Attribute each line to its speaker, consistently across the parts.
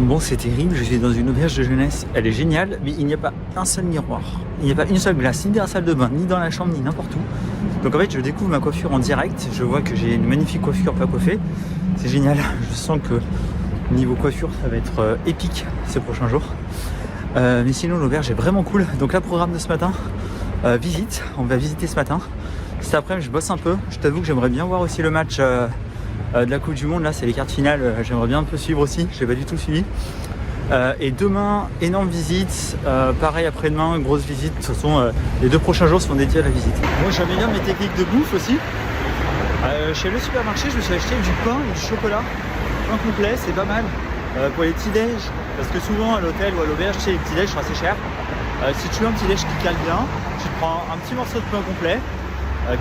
Speaker 1: Bon, c'est terrible, je suis dans une auberge de jeunesse, elle est géniale, mais il n'y a pas un seul miroir. Il n'y a pas une seule glace, ni dans la salle de bain, ni dans la chambre, ni n'importe où. Donc en fait, je découvre ma coiffure en direct, je vois que j'ai une magnifique coiffure pas coiffée. C'est génial, je sens que niveau coiffure, ça va être épique ces prochains jours. Mais sinon, l'auberge est vraiment cool. Donc là, programme de ce matin, visite, on va visiter ce matin. Cet après-midi, je bosse un peu. Je t'avoue que j'aimerais bien voir aussi le match de la Coupe du Monde. Là, c'est les quarts de finale. J'aimerais bien un peu suivre aussi. Je l'ai pas du tout suivi. Et demain, énorme visite. Pareil, après-demain, grosse visite. De toute façon, les 2 prochains jours sont dédiés à la visite. Moi, j'aime bien mes techniques de bouffe aussi. Chez le supermarché, je me suis acheté du pain et du chocolat. Pain complet, c'est pas mal. Pour les petits déj, parce que souvent à l'hôtel ou à l'auberge, tu sais, les petits déj sont assez chers. Si tu veux un petit déj qui cale bien, tu te prends un petit morceau de pain complet,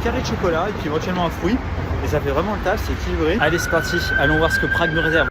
Speaker 1: carré de chocolat et puis éventuellement un fruit. Et ça fait vraiment le taf, c'est équilibré. Allez, c'est parti, allons voir ce que Prague me réserve.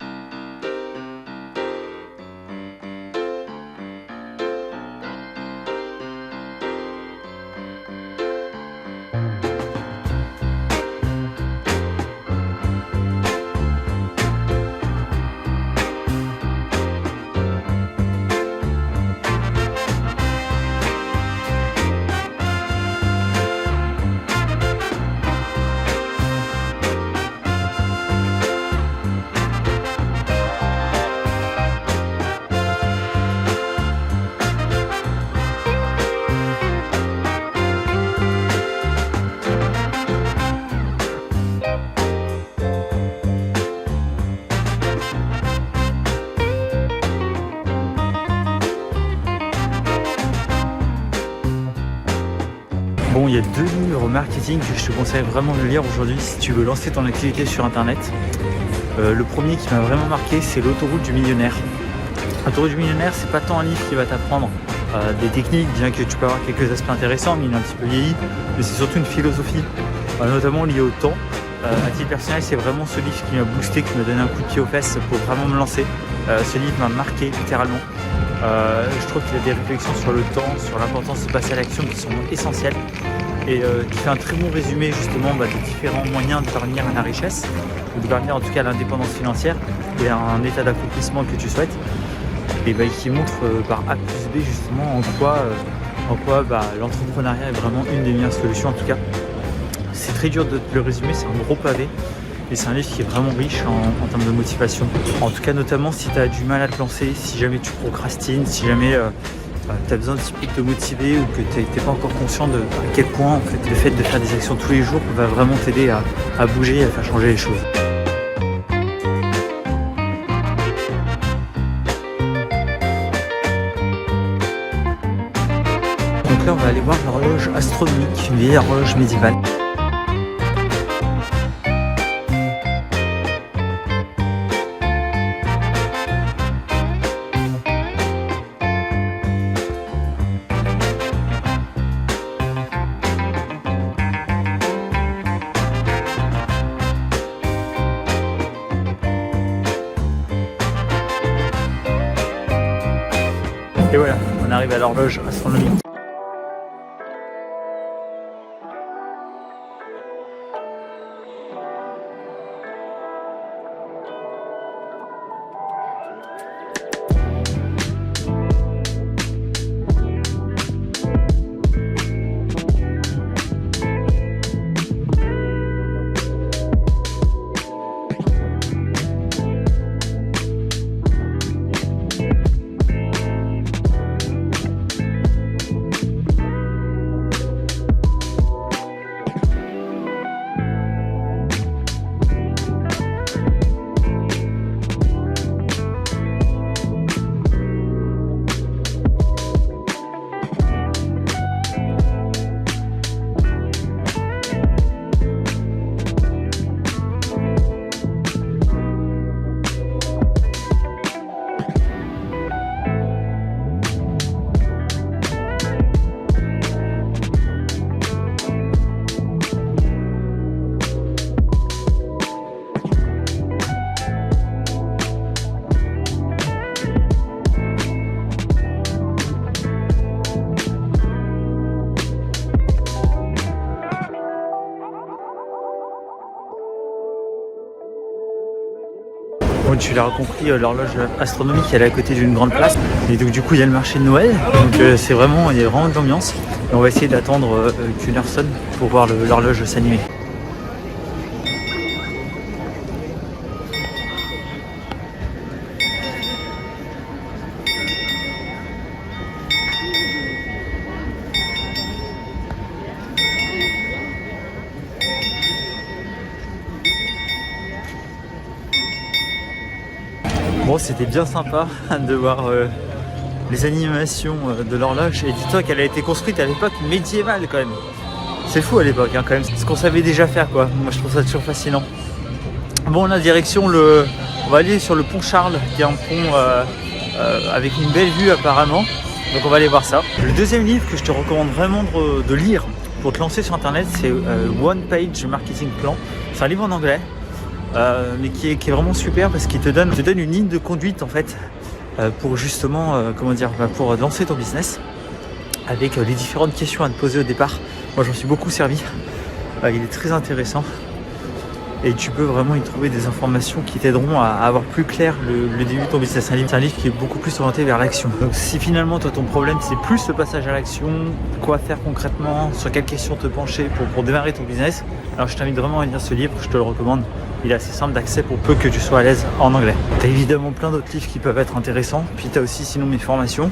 Speaker 1: Bon, il y a 2 livres marketing que je te conseille vraiment de lire aujourd'hui si tu veux lancer ton activité sur internet. Le premier qui m'a vraiment marqué, c'est L'autoroute du millionnaire. L'autoroute du millionnaire, c'est pas tant un livre qui va t'apprendre des techniques, bien que tu peux avoir quelques aspects intéressants, mais il est un petit peu vieilli, mais c'est surtout une philosophie, notamment liée au temps. À titre personnel, c'est vraiment ce livre qui m'a boosté, qui m'a donné un coup de pied aux fesses pour vraiment me lancer. Ce livre m'a marqué littéralement. Je trouve qu'il y a des réflexions sur le temps, sur l'importance de passer à l'action qui sont essentielles et qui fait un très bon résumé justement des différents moyens de parvenir à la richesse, ou de parvenir en tout cas à l'indépendance financière et à un état d'accomplissement que tu souhaites, et qui montre par A plus B justement en quoi l'entrepreneuriat est vraiment une des meilleures solutions. En tout cas, c'est très dur de le résumer, c'est un gros pavé. Et c'est un livre qui est vraiment riche en termes de motivation. En tout cas, notamment si tu as du mal à te lancer, si jamais tu procrastines, si jamais tu as besoin de te motiver ou que tu n'es pas encore conscient de à quel point en fait, le fait de faire des actions tous les jours va vraiment t'aider à bouger et à faire changer les choses. Donc là, on va aller voir l'horloge astronomique, une vieille horloge médiévale. Et voilà, on arrive à l'horloge astronomique. Bon, tu l'as compris, l'horloge astronomique elle est à côté d'une grande place. Et donc du coup il y a le marché de Noël. Donc c'est vraiment, il y a vraiment de l'ambiance. Et on va essayer d'attendre qu'une heure sonne pour voir l'horloge s'animer. Bon, c'était bien sympa de voir les animations de l'horloge. Et dis-toi qu'elle a été construite à l'époque médiévale quand même. C'est fou à l'époque hein, quand même, ce qu'on savait déjà faire quoi. Moi je trouve ça toujours fascinant. Bon, on a direction on va aller sur le pont Charles, qui est un pont avec une belle vue apparemment. Donc on va aller voir ça. Le deuxième livre que je te recommande vraiment de lire pour te lancer sur internet, c'est One Page Marketing Plan. C'est un livre en anglais. Mais qui est vraiment super parce qu'il te donne une ligne de conduite en fait pour justement pour lancer ton business avec les différentes questions à te poser au départ. Moi j'en suis beaucoup servi, il est très intéressant et tu peux vraiment y trouver des informations qui t'aideront à avoir plus clair le début de ton business. C'est un livre qui est beaucoup plus orienté vers l'action. Donc si finalement toi ton problème c'est plus le passage à l'action, quoi faire concrètement, sur quelles questions te pencher pour démarrer ton business, alors je t'invite vraiment à lire ce livre, je te le recommande. Il est assez simple d'accès pour peu que tu sois à l'aise en anglais. Tu as évidemment plein d'autres livres qui peuvent être intéressants. Puis tu as aussi sinon mes formations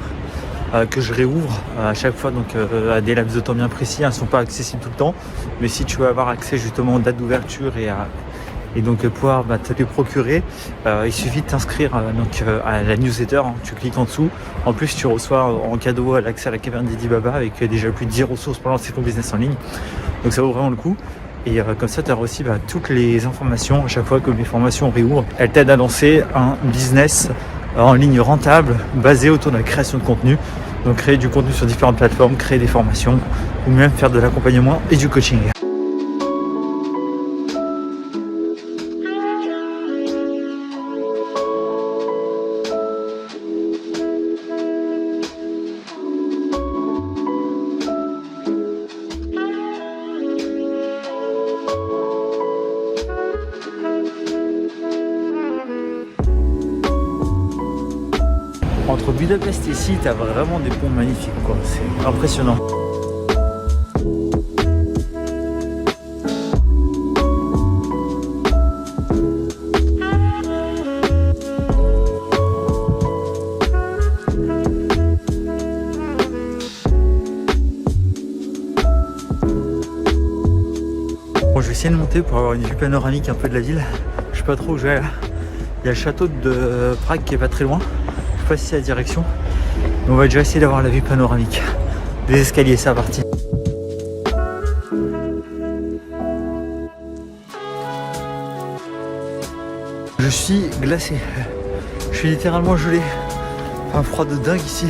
Speaker 1: que je réouvre à chaque fois donc à des laps de temps bien précis. Elles ne sont pas accessibles tout le temps. Mais si tu veux avoir accès justement aux dates d'ouverture et donc pouvoir te les procurer, il suffit de t'inscrire à la newsletter. Hein. Tu cliques en dessous. En plus, tu reçois en cadeau l'accès à la caverne d'Alibaba avec déjà plus de 10 ressources pour lancer ton business en ligne. Donc ça vaut vraiment le coup. Et comme ça, tu auras aussi toutes les informations à chaque fois que mes formations réouvrent. Elles t'aident à lancer un business en ligne rentable basé autour de la création de contenu. Donc créer du contenu sur différentes plateformes, créer des formations ou même faire de l'accompagnement et du coaching. Entre Budapest et ici, tu as vraiment des ponts magnifiques, quoi. C'est impressionnant. Bon, je vais essayer de monter pour avoir une vue panoramique un peu de la ville. Je sais pas trop où je vais là. Il y a le château de Prague qui est pas très loin. Je sais pas si c'est la direction. Mais on va déjà essayer d'avoir la vue panoramique. Des escaliers, c'est parti. Je suis glacé. Je suis littéralement gelé. Un froid de dingue ici.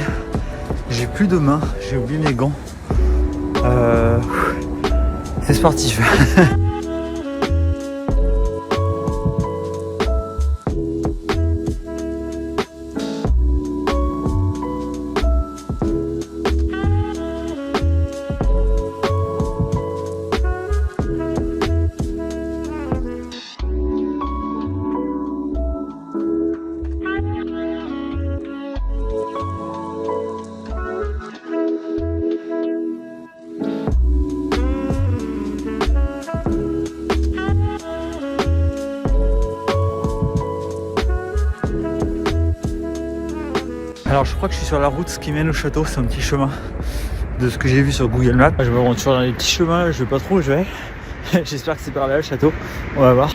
Speaker 1: J'ai plus de mains. J'ai oublié mes gants. C'est sportif. Alors je crois que je suis sur la route qui mène au château, c'est un petit chemin de ce que j'ai vu sur Google Maps. Je me rends sur les petits chemins, je sais pas trop où je vais. J'espère que c'est par là le château, on va voir.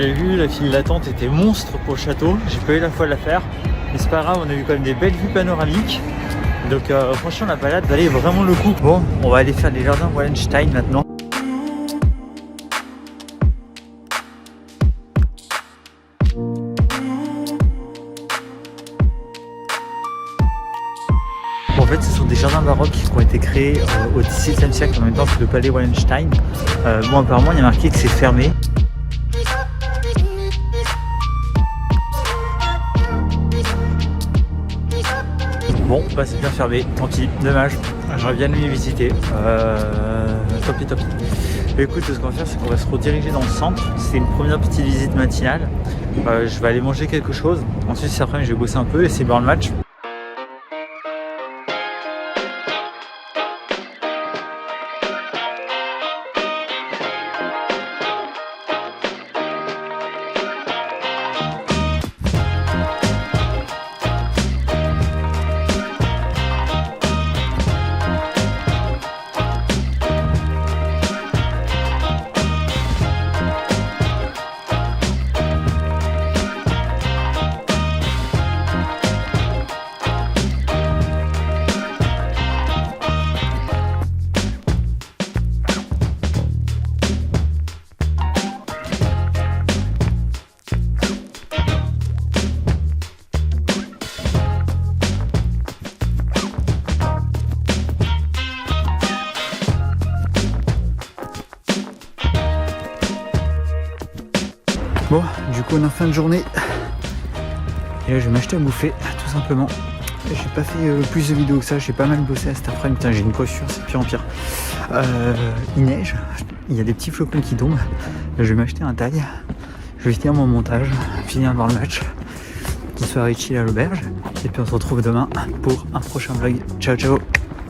Speaker 1: l'avez vu, la file d'attente était monstre pour le château. J'ai pas eu la foi de la faire. Mais c'est pas grave, on a eu quand même des belles vues panoramiques. Donc franchement la balade valait vraiment le coup. Bon, on va aller faire les jardins Wallenstein maintenant. En fait, ce sont des jardins baroques qui ont été créés au XVIIe siècle en même temps que le palais Wallenstein. Bon, apparemment, il y a marqué que c'est fermé. Bon, bah c'est bien fermé, tant pis, dommage. J'aurais bien aimé visiter. Tant pis, tant pis. Mais écoute, ce qu'on va faire, c'est qu'on va se rediriger dans le centre. C'est une première petite visite matinale. Je vais aller manger quelque chose. Ensuite, cet après-midi, je vais bosser un peu et c'est voir le match. Bon, du coup on est en fin de journée et là je vais m'acheter à bouffer, tout simplement. J'ai pas fait plus de vidéos que ça, j'ai pas mal bossé à cet après-midi. Putain, j'ai une coiffure, c'est pire en pire. Il neige, il y a des petits flocons qui tombent. Là, je vais m'acheter un taille, je vais finir mon montage, finir dans le match, une soirée chill à l'auberge et puis on se retrouve demain pour un prochain vlog. Ciao ciao.